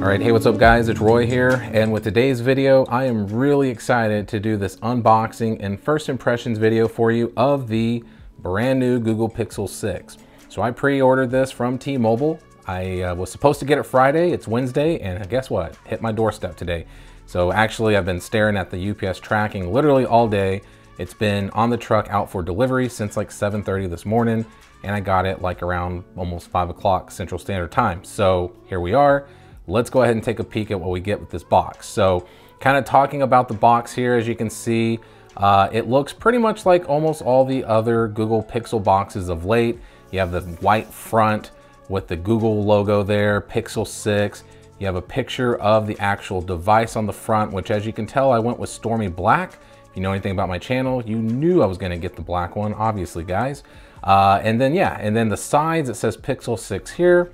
Alright, hey, what's up guys? It's Roy here, and with today's video, I am really excited to do this unboxing and first impressions video for you of the brand new Google Pixel 6. So I pre-ordered this from T-Mobile. I was supposed to get it Friday, it's Wednesday, and guess what? Hit my doorstep today. So actually I've been staring at the UPS tracking literally all day. It's been on the truck out for delivery since like 7:30 this morning, and I got it like around almost 5 o'clock Central Standard Time. So here we are. Let's go ahead and take a peek at what we get with this box. So kind of talking about the box here, as you can see, it looks pretty much like almost all the other Google Pixel boxes of late. You have the white front with the Google logo there, Pixel 6. You have a picture of the actual device on the front, which as you can tell, I went with Stormy Black. If you know anything about my channel, you knew I was gonna get the black one, obviously guys. And then the sides, it says Pixel 6 here,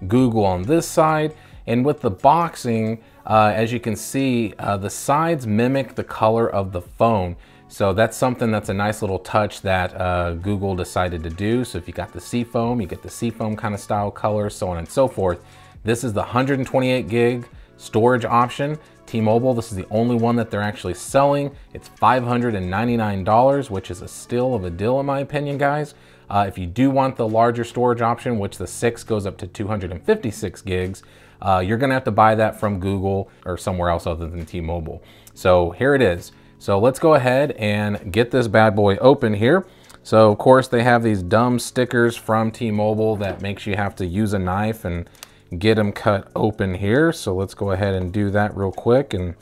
Google on this side. And with the boxing, as you can see, the sides mimic the color of the phone. So that's something that's a nice little touch that Google decided to do. So if you got the Seafoam, you get the Seafoam kind of style color, so on and so forth. This is the 128 gig storage option. T-Mobile, this is the only one that they're actually selling. It's $599, which is a steal of a deal in my opinion, guys. If you do want the larger storage option, which the 6 goes up to 256 gigs, you're gonna have to buy that from Google or somewhere else other than T-Mobile. So here it is. So let's go ahead and get this bad boy open here. So of course they have these dumb stickers from T-Mobile that makes you have to use a knife and get them cut open here. So let's go ahead and do that real quick and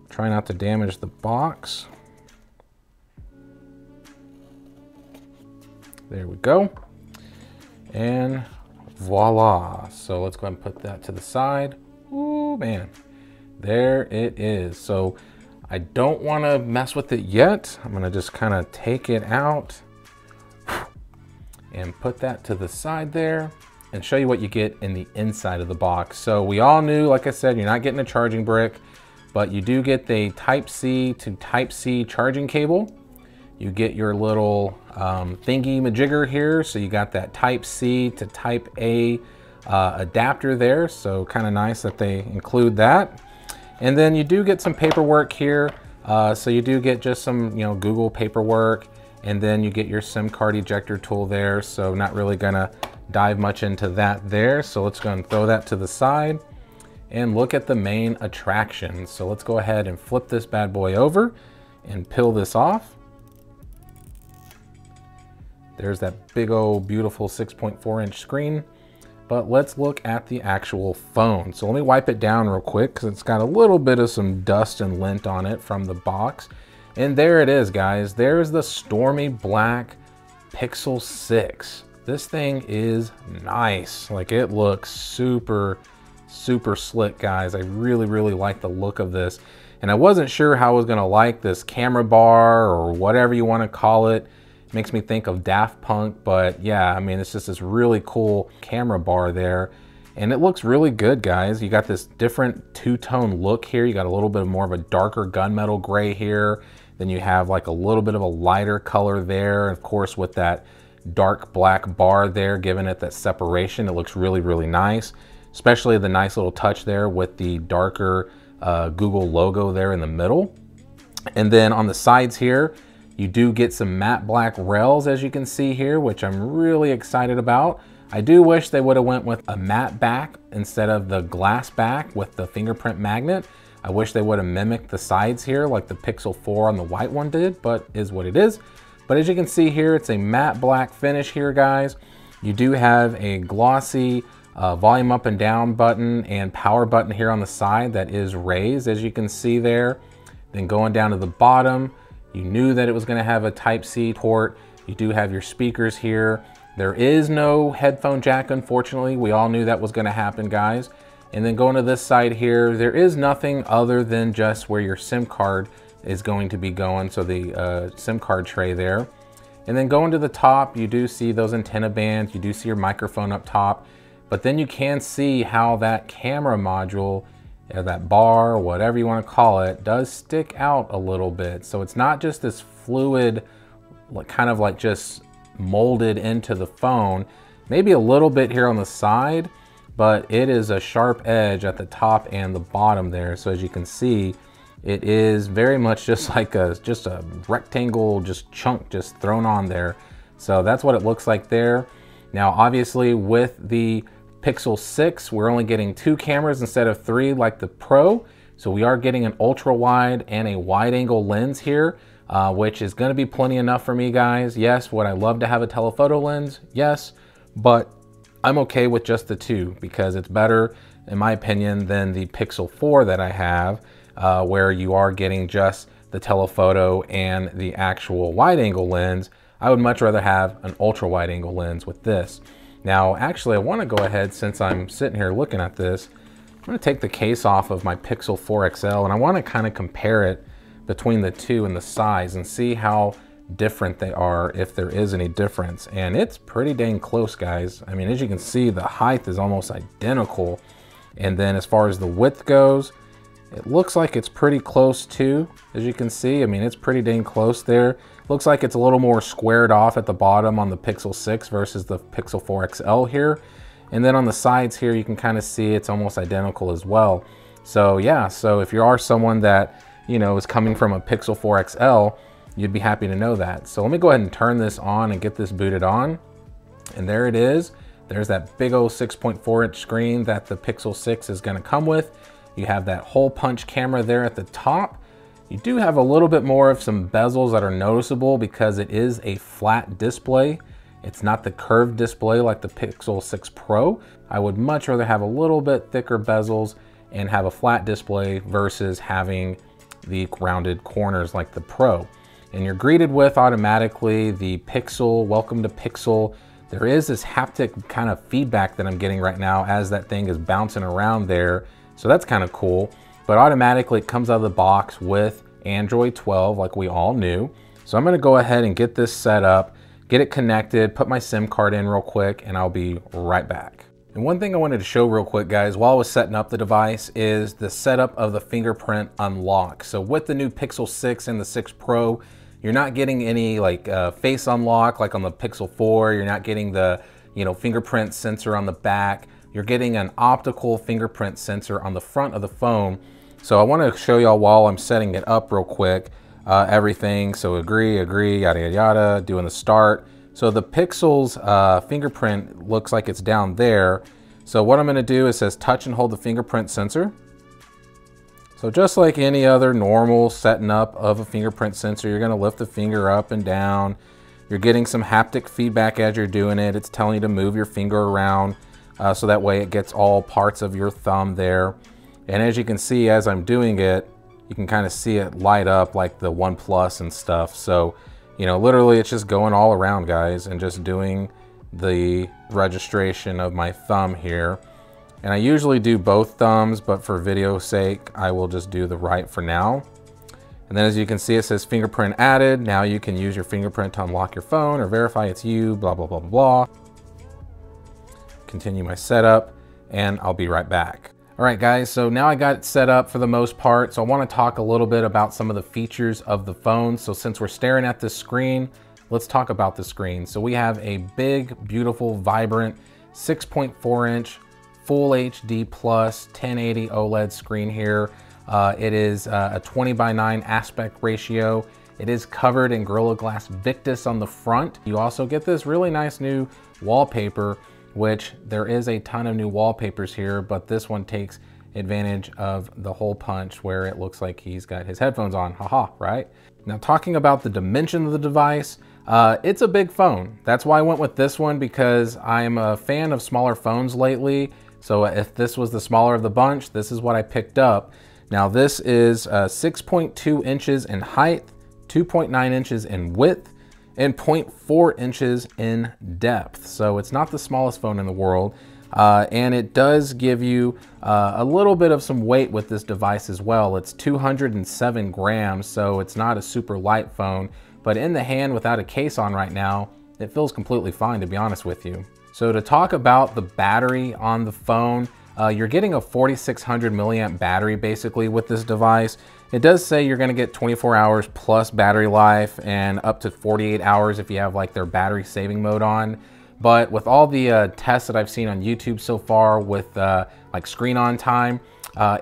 try not to damage the box. There we go. And voila. So let's go ahead and put that to the side. Ooh, man. There it is. So I don't want to mess with it yet. I'm going to just kind of take it out and put that to the side there and show you what you get in the inside of the box. So we all knew, like I said, you're not getting a charging brick, but you do get the Type-C to Type-C charging cable. You get your little thingy majigger here. So you got that Type-C to Type-A adapter there. So kind of nice that they include that. And then you do get some paperwork here. So you do get just some, Google paperwork, and then you get your SIM card ejector tool there. So not really gonna dive much into that there. So let's go and throw that to the side and look at the main attraction. So let's go ahead and flip this bad boy over and peel this off. There's that big old beautiful 6.4-inch screen, but let's look at the actual phone. So let me wipe it down real quick because it's got a little bit of some dust and lint on it from the box. And there it is, guys. There's the Stormy Black Pixel 6. This thing is nice. Like, it looks super, super slick, guys. I really, really like the look of this. And I wasn't sure how I was gonna like this camera bar or whatever you wanna call it. Makes me think of Daft Punk, but yeah, I mean, it's just this really cool camera bar there. And it looks really good, guys. You got this different two-tone look here. You got a little bit more of a darker gunmetal gray here. Then you have like a little bit of a lighter color there. Of course, with that dark black bar there, giving it that separation, it looks really, really nice. Especially the nice little touch there with the darker Google logo there in the middle. And then on the sides here, you do get some matte black rails, as you can see here, which I'm really excited about. I do wish they would have went with a matte back instead of the glass back with the fingerprint magnet. I wish they would have mimicked the sides here like the Pixel 4 on the white one did, but is what it is. But as you can see here, it's a matte black finish here, guys. You do have a glossy volume up and down button and power button here on the side that is raised, as you can see there. Then going down to the bottom, you knew that it was gonna have a Type-C port. You do have your speakers here. There is no headphone jack, unfortunately. We all knew that was gonna happen, guys. And then going to this side here, there is nothing other than just where your SIM card is going to be going. So the SIM card tray there. And then going to the top, you do see those antenna bands. You do see your microphone up top. But then you can see how that camera module, that bar, whatever you want to call it, does stick out a little bit. So it's not just this fluid, kind of like just molded into the phone. Maybe a little bit here on the side, but it is a sharp edge at the top and the bottom there. So as you can see, it is very much just like a rectangle, chunk just thrown on there. So that's what it looks like there. Now, obviously with the Pixel 6, we're only getting 2 cameras instead of 3 like the Pro. So we are getting an ultra wide and a wide angle lens here, which is gonna be plenty enough for me, guys. Yes, would I love to have a telephoto lens? Yes, but I'm okay with just the 2 because it's better, in my opinion, than the Pixel 4 that I have, where you are getting just the telephoto and the actual wide angle lens. I would much rather have an ultra wide angle lens with this. Now, actually, I wanna go ahead, since I'm sitting here looking at this, I'm gonna take the case off of my Pixel 4 XL and I wanna kind of compare it between the 2 and the size and see how different they are, if there is any difference. And it's pretty dang close, guys. I mean, as you can see, the height is almost identical. And then as far as the width goes, it looks like it's pretty close too, as you can see. I mean, it's pretty dang close there. Looks like it's a little more squared off at the bottom on the Pixel 6 versus the Pixel 4 XL here. And then on the sides here, you can kind of see it's almost identical as well. So yeah, so if you are someone that, you know, is coming from a Pixel 4 XL, you'd be happy to know that. So let me go ahead and turn this on and get this booted on. And there it is. There's that big old 6.4-inch screen that the Pixel 6 is gonna come with. You have that hole punch camera there at the top. You do have a little bit more of some bezels that are noticeable because it is a flat display. It's not the curved display like the Pixel 6 Pro. I would much rather have a little bit thicker bezels and have a flat display versus having the rounded corners like the Pro. And you're greeted with automatically the Pixel, welcome to Pixel. There is this haptic kind of feedback that I'm getting right now as that thing is bouncing around there. So that's kind of cool. But automatically it comes out of the box with Android 12 like we all knew. So I'm gonna go ahead and get this set up, get it connected, put my SIM card in real quick, and I'll be right back. And one thing I wanted to show real quick, guys, while I was setting up the device is the setup of the fingerprint unlock. So with the new Pixel 6 and the 6 Pro, you're not getting any like face unlock like on the Pixel 4. You're not getting the, you know, fingerprint sensor on the back. You're getting an optical fingerprint sensor on the front of the phone. So I want to show y'all while I'm setting it up real quick, everything. So agree, yada, yada, yada, doing the start. So the Pixel's fingerprint looks like it's down there. So what I'm gonna do is says touch and hold the fingerprint sensor. So just like any other normal setting up of a fingerprint sensor, you're gonna lift the finger up and down. You're getting some haptic feedback as you're doing it. It's telling you to move your finger around so that way it gets all parts of your thumb there. And as you can see, as I'm doing it, you can kind of see it light up like the OnePlus and stuff. So, you know, literally it's just going all around, guys, and just doing the registration of my thumb here. And I usually do both thumbs, but for video sake, I will just do the right for now. And then as you can see, it says fingerprint added. Now you can use your fingerprint to unlock your phone or verify it's you, blah, blah, blah, blah, blah. Continue my setup and I'll be right back. All right, guys, so now I got it set up for the most part. So I want to talk a little bit about some of the features of the phone. So since we're staring at this screen, let's talk about the screen. So we have a big, beautiful, vibrant 6.4-inch Full HD plus 1080 OLED screen here. It is a 20:9 aspect ratio. It is covered in Gorilla Glass Victus on the front. You also get this really nice new wallpaper, which there is a ton of new wallpapers here, but this one takes advantage of the hole punch where it looks like he's got his headphones on, haha, right? Now talking about the dimension of the device, it's a big phone. That's why I went with this one, because I'm a fan of smaller phones lately. So if this was the smaller of the bunch, this is what I picked up. Now this is 6.2 inches in height, 2.9 inches in width, and 0.4 inches in depth. So it's not the smallest phone in the world. And it does give you a little bit of some weight with this device as well. It's 207 grams, so it's not a super light phone, but in the hand without a case on right now, it feels completely fine, to be honest with you. So to talk about the battery on the phone, you're getting a 4600 milliamp battery basically with this device. It does say you're gonna get 24 hours plus battery life and up to 48 hours if you have like their battery saving mode on. But with all the tests that I've seen on YouTube so far with like screen on time,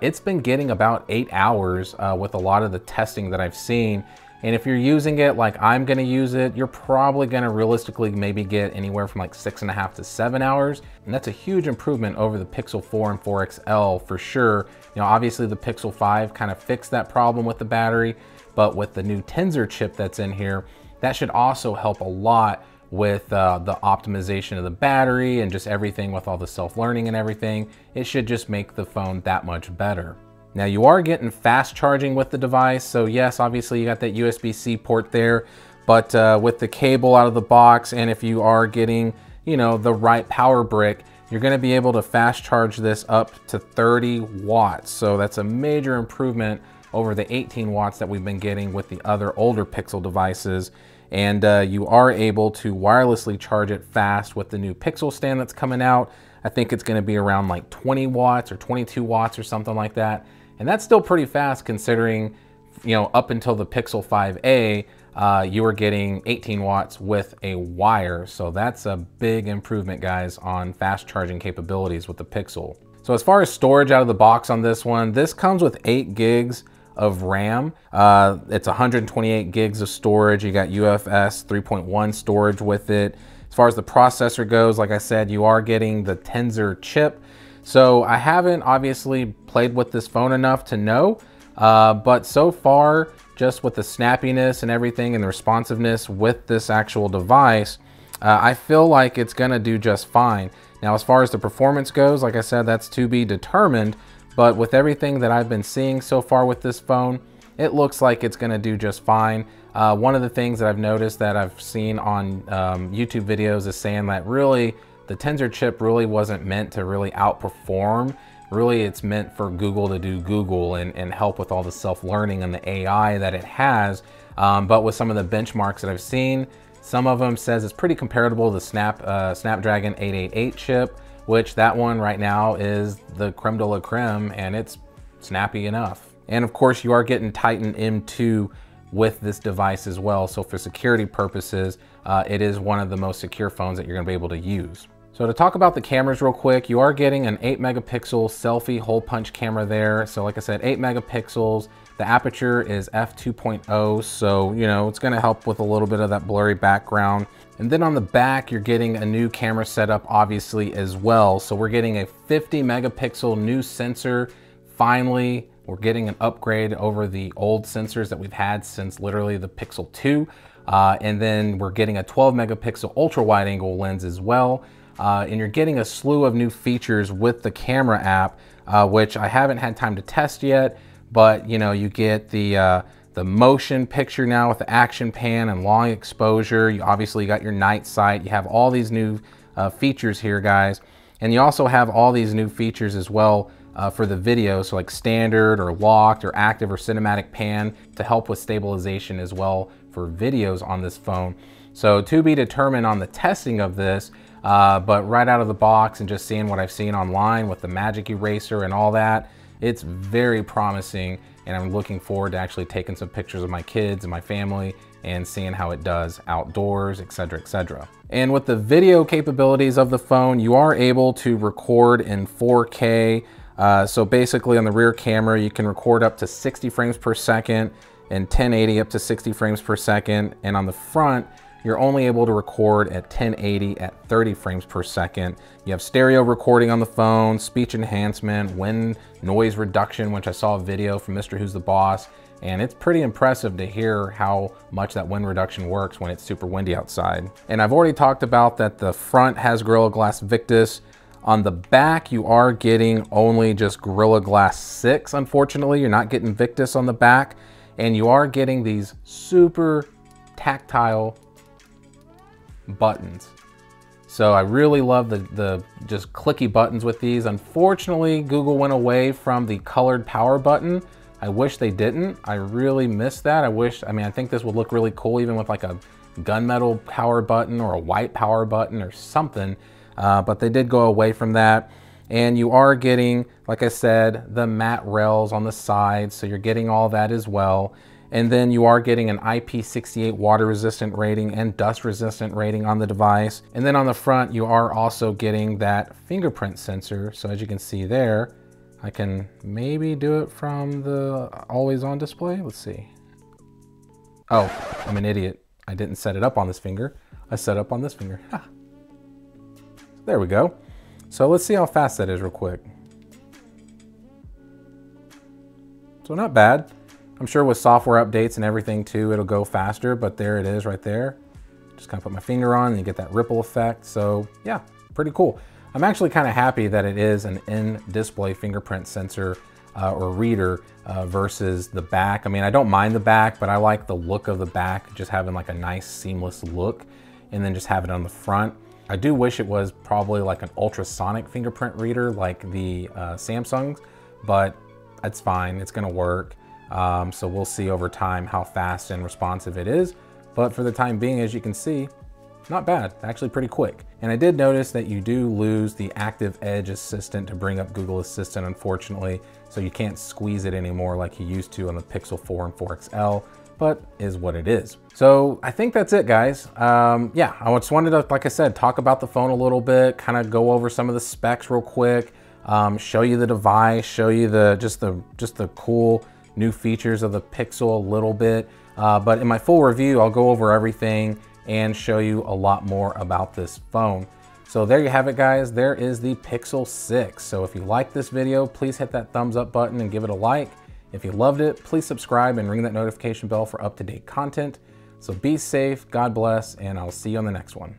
it's been getting about 8 hours with a lot of the testing that I've seen. And if you're using it like I'm gonna use it, you're probably gonna realistically maybe get anywhere from like 6.5 to 7 hours. And that's a huge improvement over the Pixel 4 and 4 XL for sure. You know, obviously the Pixel 5 kind of fixed that problem with the battery, but with the new Tensor chip that's in here, that should also help a lot with the optimization of the battery and just everything with all the self-learning and everything. It should just make the phone that much better. Now you are getting fast charging with the device. So yes, obviously you got that USB-C port there, but with the cable out of the box, and if you are getting, you know, the right power brick, you're gonna be able to fast charge this up to 30 watts. So that's a major improvement over the 18 watts that we've been getting with the other older Pixel devices. And you are able to wirelessly charge it fast with the new Pixel stand that's coming out. I think it's gonna be around like 20 watts or 22 watts or something like that. And that's still pretty fast considering, you know, up until the Pixel 5a, you were getting 18 watts with a wire. So that's a big improvement, guys, on fast charging capabilities with the Pixel. So as far as storage out of the box on this one, this comes with 8 gigs of RAM. It's 128 gigs of storage. You got UFS 3.1 storage with it. As far as the processor goes, like I said, you are getting the Tensor chip. So I haven't obviously played with this phone enough to know, but so far, just with the snappiness and everything and the responsiveness with this actual device, I feel like it's gonna do just fine. Now, as far as the performance goes, like I said, that's to be determined, but with everything that I've been seeing so far with this phone, it looks like it's gonna do just fine. One of the things that I've noticed that I've seen on YouTube videos is saying that really the Tensor chip really wasn't meant to really outperform. Really, it's meant for Google to do Google and help with all the self-learning and the AI that it has. But with some of the benchmarks that I've seen, some of them says it's pretty comparable to the Snapdragon 888 chip, which that one right now is the creme de la creme, and it's snappy enough. And of course, you are getting Titan M2 with this device as well. So for security purposes, it is one of the most secure phones that you're gonna be able to use. So to talk about the cameras real quick, you are getting an 8 megapixel selfie hole punch camera there. So like I said, 8 megapixels. The aperture is f2.0, so you know, it's gonna help with a little bit of that blurry background. And then on the back, you're getting a new camera setup obviously as well. So we're getting a 50 megapixel new sensor. Finally, we're getting an upgrade over the old sensors that we've had since literally the Pixel 2. And then we're getting a 12 megapixel ultra wide angle lens as well. And you're getting a slew of new features with the camera app, which I haven't had time to test yet, but you know, you get the motion picture now with the action pan and long exposure. You obviously got your night sight. You have all these new features here, guys. And you also have all these new features as well for the video. So like standard or locked or active or cinematic pan to help with stabilization as well for videos on this phone. So to be determined on the testing of this, but right out of the box and just seeing what I've seen online with the magic eraser and all that, it's very promising, and I'm looking forward to actually taking some pictures of my kids and my family and seeing how it does outdoors, etc., etc. And with the video capabilities of the phone, you are able to record in 4K. So basically on the rear camera, you can record up to 60 frames per second and 1080 up to 60 frames per second. And on the front, you're only able to record at 1080 at 30 frames per second. You have stereo recording on the phone, speech enhancement, wind noise reduction, which I saw a video from Mr. Who's the Boss, and it's pretty impressive to hear how much that wind reduction works when it's super windy outside. And I've already talked about that the front has Gorilla Glass Victus. On the back, you are getting only just Gorilla Glass 6, unfortunately. You're not getting Victus on the back, and you are getting these super tactile buttons. So I really love the just clicky buttons with these. Unfortunately, Google went away from the colored power button. I wish they didn't. I really miss that. I think this would look really cool even with like a gunmetal power button or a white power button or something, but they did go away from that. And you are getting, like I said, the matte rails on the side, so you're getting all that as well. And then you are getting an IP68 water resistant rating and dust resistant rating on the device. And then on the front, you are also getting that fingerprint sensor. So as you can see there, I can maybe do it from the always on display. Let's see. Oh, I'm an idiot. I didn't set it up on this finger. I set it up on this finger. Ha. There we go. So let's see how fast that is real quick. So not bad. I'm sure with software updates and everything too, it'll go faster, but there it is right there. Just kind of put my finger on and you get that ripple effect. So yeah, pretty cool. I'm actually kind of happy that it is an in-display fingerprint sensor or reader versus the back. I mean, I don't mind the back, but I like the look of the back, just having like a nice seamless look, and then just have it on the front. I do wish it was probably like an ultrasonic fingerprint reader like the Samsung's, but it's fine, it's gonna work. So we'll see over time how fast and responsive it is. But for the time being, as you can see, not bad, actually pretty quick. And I did notice that you do lose the Active Edge Assistant to bring up Google Assistant, unfortunately. So you can't squeeze it anymore like you used to on the Pixel 4 and 4 XL, but is what it is. So I think that's it, guys. Yeah, I just wanted to, like I said, talk about the phone a little bit, kind of go over some of the specs real quick, show you the device, show you just the cool new features of the Pixel a little bit. But in my full review, I'll go over everything and show you a lot more about this phone. So there you have it, guys. There is the Pixel 6. So if you like this video, please hit that thumbs up button and give it a like. If you loved it, please subscribe and ring that notification bell for up-to-date content. So be safe, God bless, and I'll see you on the next one.